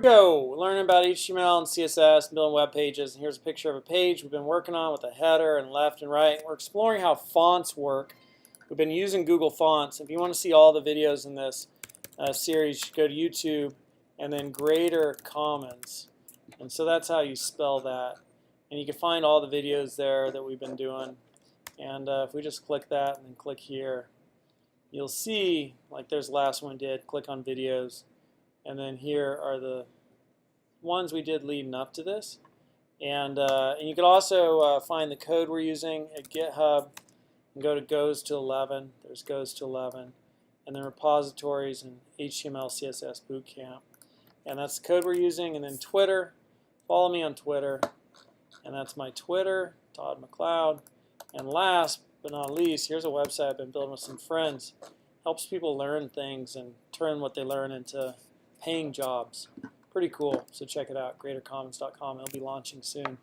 Go learning about HTML and CSS and building web pages. And here's a picture of a page we've been working on with a header and left and right. We're exploring how fonts work. We've been using Google Fonts. If you want to see all the videos in this series, you should go to YouTube and then Greater Commons. And so that's how you spell that. And you can find all the videos there that we've been doing. And if we just click that and then click here, you'll see, like there's the last one did, click on videos. And then here are the ones we did leading up to this. And you can also find the code we're using at GitHub and go to goes to 11. There's goes to 11. And then repositories and HTML CSS bootcamp. And that's the code we're using. And then Twitter. Follow me on Twitter. And that's my Twitter, Todd McLeod. And last but not least, here's a website I've been building with some friends. Helps people learn things and turn what they learn into paying jobs. Pretty cool. So check it out, greatercommons.com. It'll be launching soon.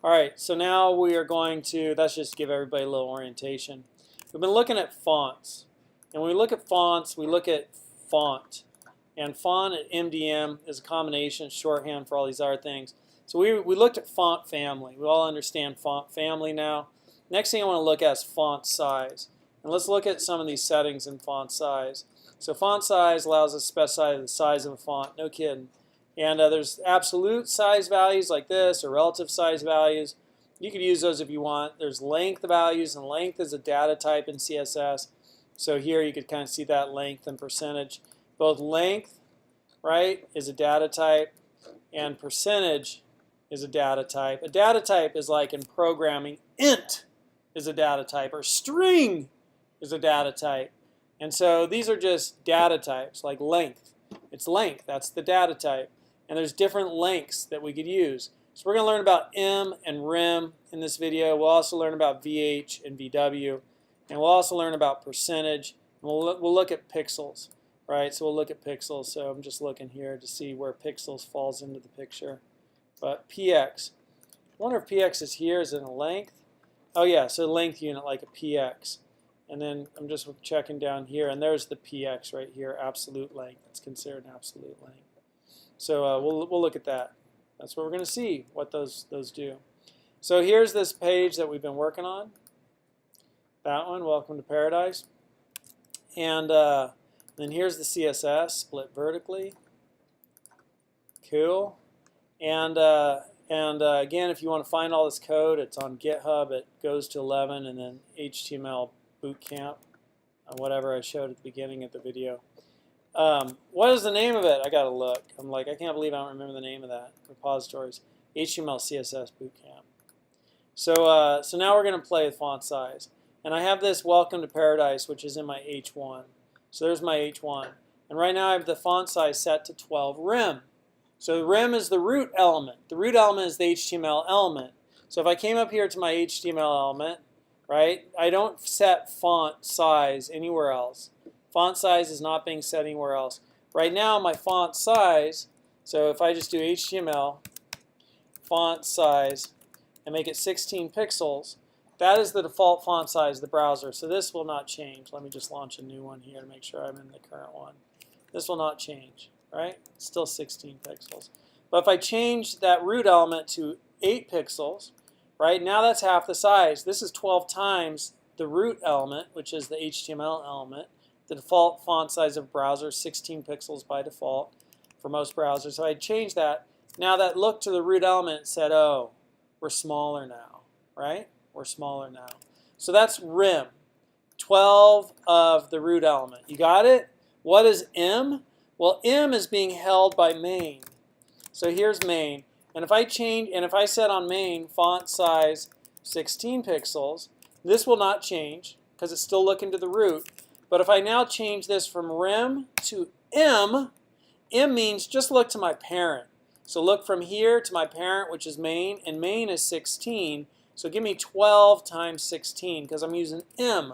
All right, so now we are going to, that's just to give everybody a little orientation. We've been looking at fonts. And when we look at fonts, we look at font. And font at MDM is a combination, shorthand for all these other things. So we looked at font family. We all understand font family now. Next thing I want to look at is font size. And let's look at some of these settings in font size. So font size allows us to specify the size of a font. No kidding. And there's absolute size values like this or relative size values. You could use those if you want. There's length values, and length is a data type in CSS. So here you could kind of see that length and percentage. Both length, right, is a data type, and percentage is a data type. A data type is like in programming, int is a data type, or string is a data type. And so these are just data types, like length. It's length, that's the data type. And there's different lengths that we could use. So we're going to learn about M and rem in this video. We'll also learn about VH and VW. And we'll also learn about percentage. And we'll look at pixels, right? So we'll look at pixels. So I'm just looking here to see where pixels falls into the picture. But PX. I wonder if PX is here. Is it a length? Oh yeah, so length unit like a PX. And then I'm just checking down here, and there's the PX right here, absolute length. It's considered an absolute length. So we'll look at that. That's what we're going to see, what those do. So here's this page that we've been working on. That one, Welcome to Paradise. And then here's the CSS, split vertically. Cool. And again, if you want to find all this code, it's on GitHub. It goes to 11, and then HTML bootcamp, whatever I showed at the beginning of the video. What is the name of it? I gotta look. I'm like, I can't believe I don't remember the name of that. Repositories, HTML CSS bootcamp. So now we're gonna play with font size, and I have this Welcome to Paradise, which is in my H1. So there's my H1, and right now I have the font size set to 12 rem. So the rem is the root element. The root element is the HTML element. So if I came up here to my HTML element, right, I don't set font size anywhere else. Font size is not being set anywhere else. Right now, my font size, so if I just do HTML, font size, and make it 16 pixels, that is the default font size of the browser. So this will not change. Let me just launch a new one here to make sure I'm in the current one. This will not change, right? It's still 16 pixels. But if I change that root element to 8 pixels, right, now that's half the size. This is 12 times the root element, which is the HTML element. The default font size of browser, 16 pixels by default for most browsers. So I changed that. Now that looked to the root element and said, oh, we're smaller now, right? We're smaller now. So that's rem, 12 of the root element. You got it? What is M? Well, M is being held by main. So here's main. And if I change, and if I set on main font size 16 pixels, this will not change because it's still looking to the root. But if I now change this from rem to M, M means just look to my parent. So look from here to my parent, which is main, and main is 16. So give me 12 times 16 because I'm using M.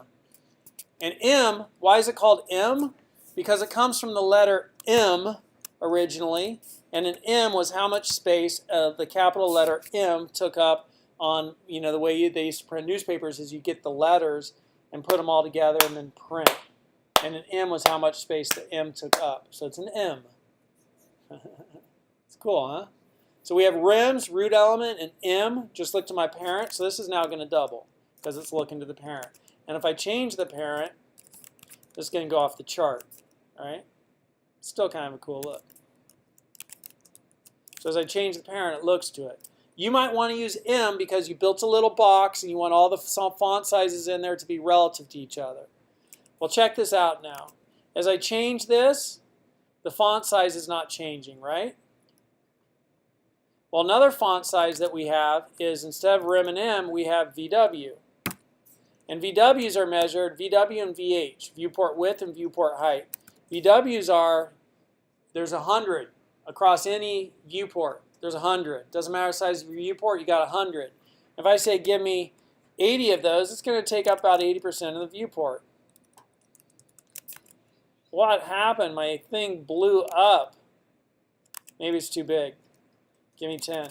And M, why is it called M? Because it comes from the letter M originally, and an M was how much space the capital letter M took up on, you know, the way they used to print newspapers is you get the letters and put them all together and then print. And an M was how much space the M took up. So it's an M. It's Cool, huh? So we have rims, root element, and M. Just look to my parent. So this is now going to double because it's looking to the parent. And if I change the parent, this is going to go off the chart. All right? Still kind of a cool look. So as I change the parent, it looks to it. You might want to use M because you built a little box and you want all the font sizes in there to be relative to each other. Well, check this out now. As I change this, the font size is not changing, right? Well, another font size that we have is instead of rim and M, we have VW. And VWs are measured, VW and VH, viewport width and viewport height. VWs are, there's 100 across any viewport. There's 100. Doesn't matter the size of your viewport, you got 100. If I say give me 80 of those, it's going to take up about 80% of the viewport. What happened? My thing blew up. Maybe it's too big. Give me 10.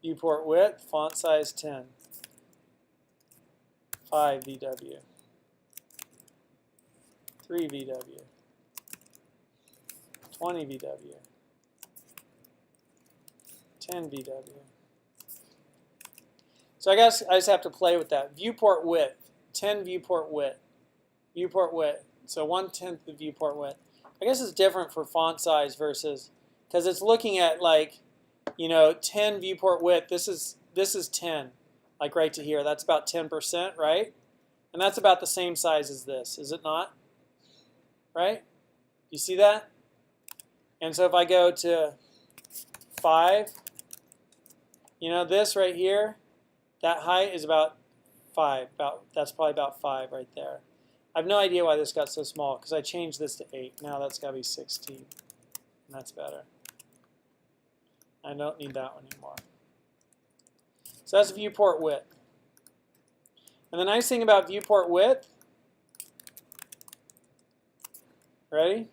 Viewport width, font size 10. 5 VW. 3 VW. 20 VW. 10 VW. So I guess I just have to play with that. Viewport width, 10 viewport width. Viewport width, so 1/10 the viewport width. I guess it's different for font size versus, because it's looking at like, 10 viewport width. This is 10, like right to here. That's about 10%, right? And that's about the same size as this, is it not? Right? You see that? And so if I go to 5, this right here, that height is about 5. That's probably about 5 right there. I have no idea why this got so small because I changed this to 8. Now that's got to be 16. And that's better. I don't need that one anymore. So that's viewport width. And the nice thing about viewport width, ready?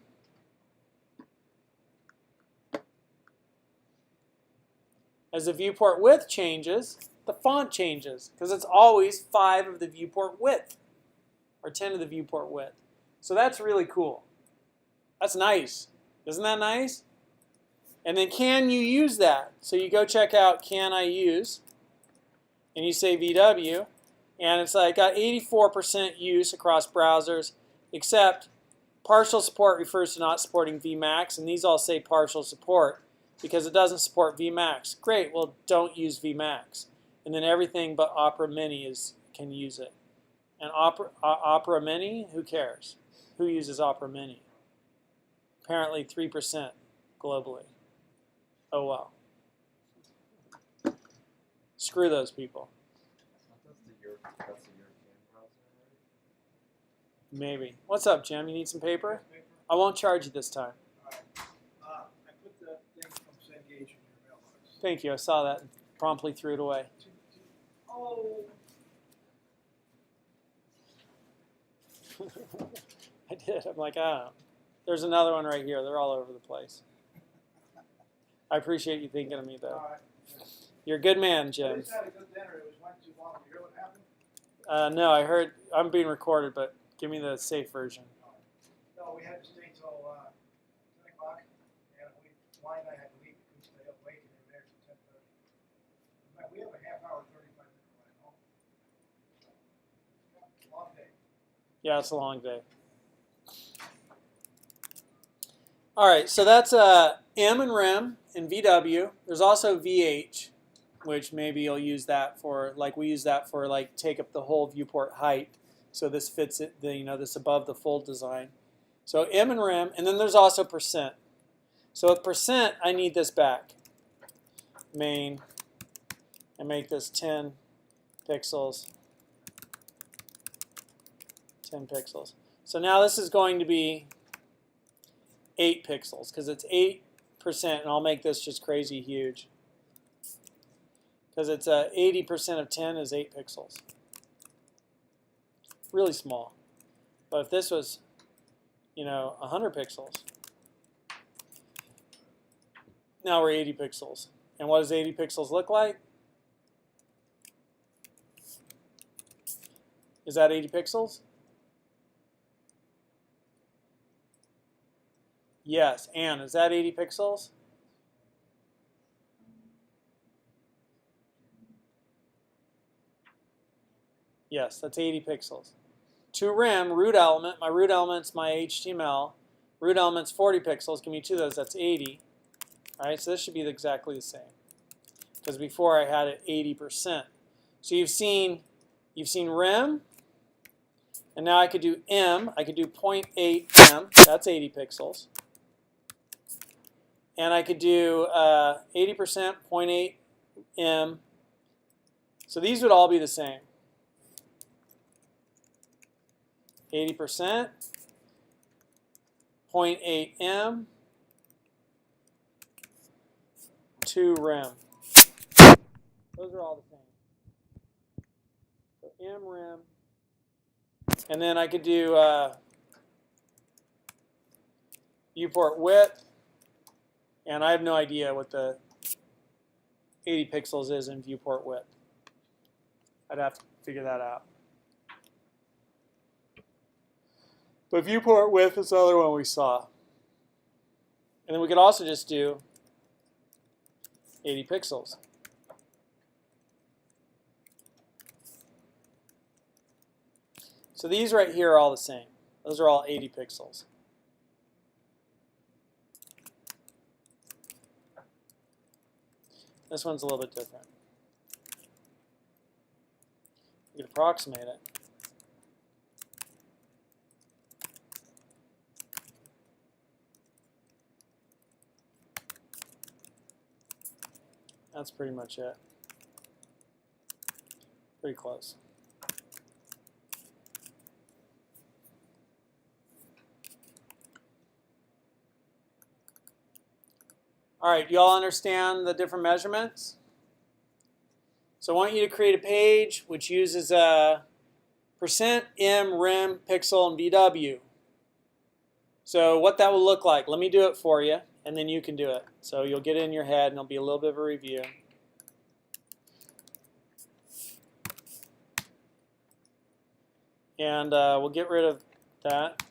As the viewport width changes, the font changes because it's always 5 of the viewport width or 10 of the viewport width. So that's really cool. That's nice. Isn't that nice? And then can you use that? So you go check out can I use and you say VW and it's like got 84% use across browsers except partial support refers to not supporting Vmax and these all say partial support because it doesn't support Vmax. Great, well don't use Vmax. And then everything but Opera Mini can use it. And Opera Mini, who cares? Who uses Opera Mini? Apparently 3% globally. Oh well. Screw those people. That's the European browser, right? Maybe. What's up, Jim? You need some paper? I won't charge you this time. All right. I put the thing from Cengage in your mailbox. Thank you. I saw that and promptly threw it away. Oh. I did. I'm like, I don't know. There's another one right here. They're all over the place. I appreciate you thinking of me, though. All right. You're a good man, We Jim. just had a good dinner. It was went too long. You hear what happened? No, I heard. I'm being recorded, but give me the safe version. No, we had to stay till 10 o'clock, and Wine and I had to leave because we stayed up late and we were there till 10:30. We have a half-hour, 35-minute ride home. Long day. Yeah, it's a long day. All right, so that's M and REM and VW. There's also VH, which maybe you'll use that for, like we use that for, like take up the whole viewport height. So this fits it, this above the fold design. So M and REM, and then there's also percent. So with percent, I need this back. Main, and make this 10 pixels. 10 pixels. So now this is going to be 8 pixels because it's 8%, and I'll make this just crazy huge because it's 80% of 10 is 8 pixels. Really small. But if this was, 100 pixels, now we're 80 pixels. And what does 80 pixels look like? Is that 80 pixels? Yes, and is that 80 pixels? Yes, that's 80 pixels. To rim, root element, my root element's my HTML. Root element's 40 pixels. Give me two of those, that's 80. All right, so this should be exactly the same. Because before I had it 80%. So you've seen rim, and now I could do M. I could do 0.8 M, that's 80 pixels. And I could do 80%, 0.8 M. So these would all be the same. 80%, 0.8 M, 2 rim. Those are all the same. So M rim. And then I could do viewport width. And I have no idea what the 80 pixels is in viewport width. I'd have to figure that out. But viewport width is the other one we saw. And then we could also just do 80 pixels. So these right here are all the same. Those are all 80 pixels. This one's a little bit different. You can approximate it. That's pretty much it. Pretty close. All right, you all understand the different measurements? So I want you to create a page which uses a %m, rim, pixel, and VW. So what that will look like, let me do it for you, and then you can do it. So you'll get it in your head, and it'll be a little bit of a review. And we'll get rid of that.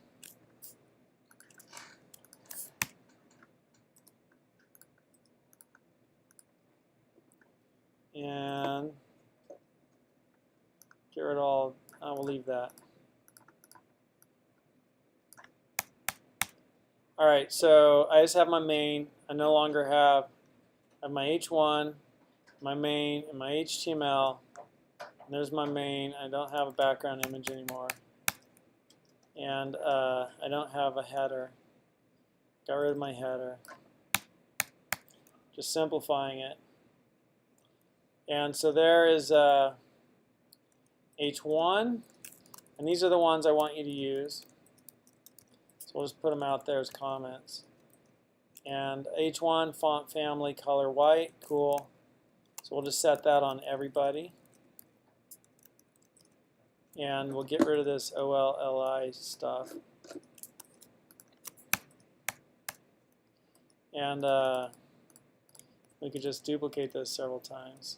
And get rid of all, I will leave that. All right, so I just have my main. I no longer have my H1, my main, and my HTML. And there's my main. I don't have a background image anymore. And I don't have a header. Got rid of my header. Just simplifying it. And so there is H1, and these are the ones I want you to use. So we'll just put them out there as comments. And H1, font family, color white, cool. So we'll just set that on everybody. And we'll get rid of this OLLI stuff. And we could just duplicate this several times.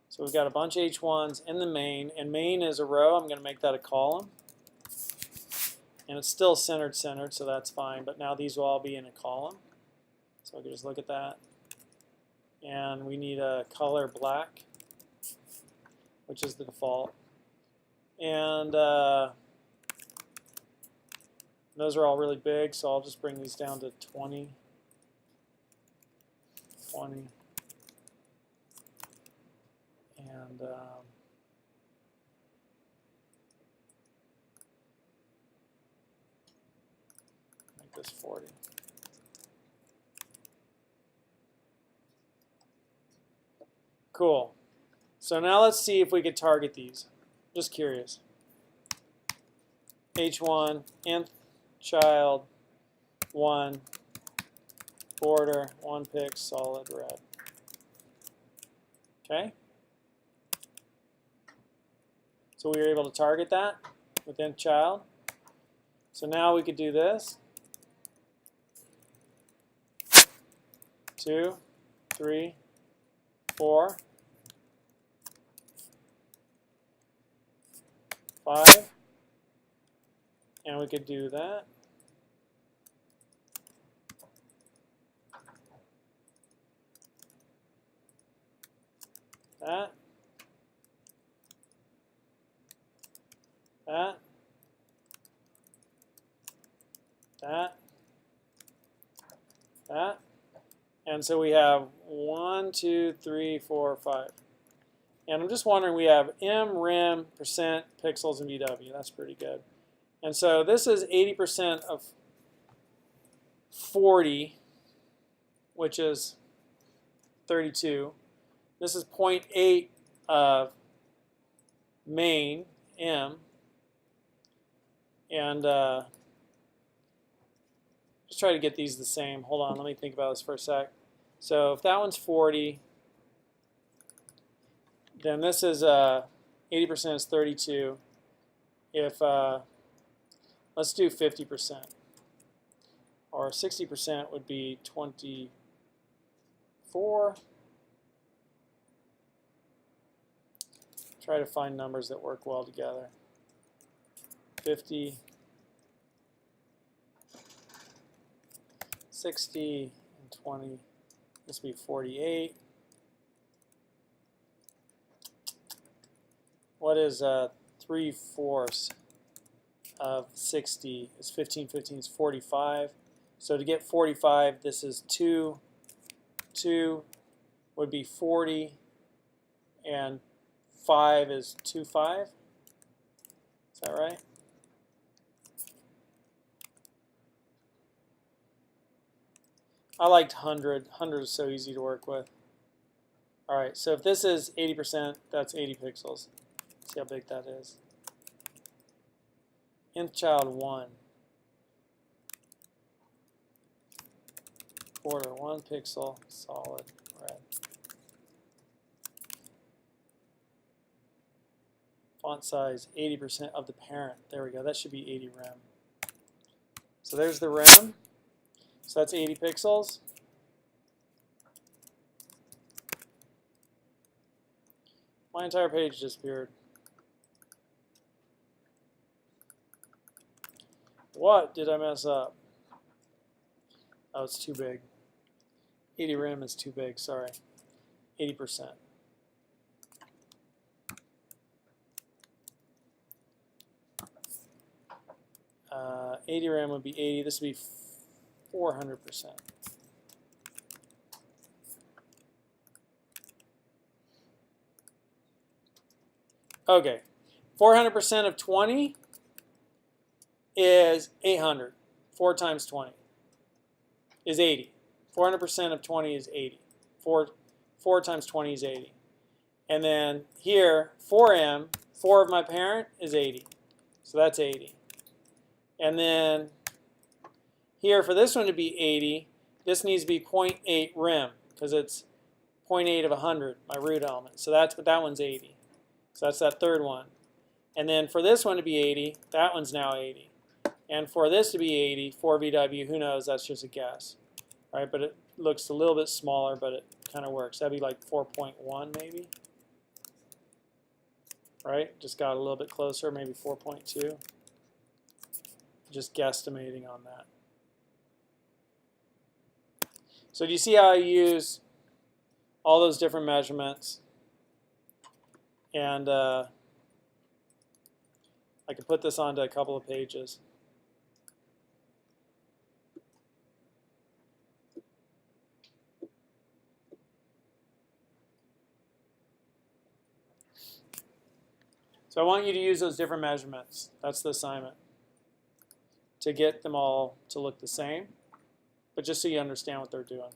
So we've got a bunch of H1s in the main, and main is a row. I'm going to make that a column. And it's still centered, so that's fine. But now these will all be in a column. So we can just look at that. And we need a color black, which is the default. And those are all really big, so I'll just bring these down to 20. 20. And make this 40. Cool. So now let's see if we could target these. Just curious. H1, nth child, 1, border, 1 pick, solid red. Okay? So we were able to target that with nth child. So now we could do this. 2, 3, 4, 5, and we could do that. that, that, that, that. And so we have 1, 2, 3, 4, 5. And I'm just wondering, we have M, rem, percent, pixels, and VW. That's pretty good. And so this is 80% of 40, which is 32. This is 0.8 of main, M. And just try to get these the same. Hold on, let me think about this for a sec. So if that one's 40, then this is 80% is 32. If let's do 50%, or 60% would be 24. Try to find numbers that work well together. 50, 60, and 20. This would be 48. What is 3/4 of 60 is 15, 15 is 45. So to get 45, this is 2. 2 would be 40, and 5 is 2/5. Is that right? I liked 100. 100 is so easy to work with. All right, so if this is 80%, that's 80 pixels. See how big that is. Nth child 1. Border 1 pixel, solid red. Font size 80% of the parent. There we go. That should be 80 rem. So there's the rem. So that's 80 pixels. My entire page disappeared. What did I mess up? Oh, it's too big. 80 rem is too big, sorry. 80%. Uh, 80 rem would be 80. This would be 400%. Okay, 400% of 20 is 800. 4 times 20 is 80. 400% of 20 is 80. 4 times 20 is 80. And then here, 4m, 4 of my parent is 80. So that's 80. And then here, for this one to be 80, this needs to be 0.8 rem, because it's 0.8 of 100, my root element. So that one's 80. So that's that third one. And then for this one to be 80, that one's now 80. And for this to be 80, 4 VW, who knows, that's just a guess. Right? But it looks a little bit smaller, but it kind of works. That'd be like 4.1 maybe. Right? Just got a little bit closer, maybe 4.2. Just guesstimating on that. So do you see how I use all those different measurements? And I can put this onto a couple of pages. So I want you to use those different measurements. That's the assignment. To get them all to look the same, but just so you understand what they're doing.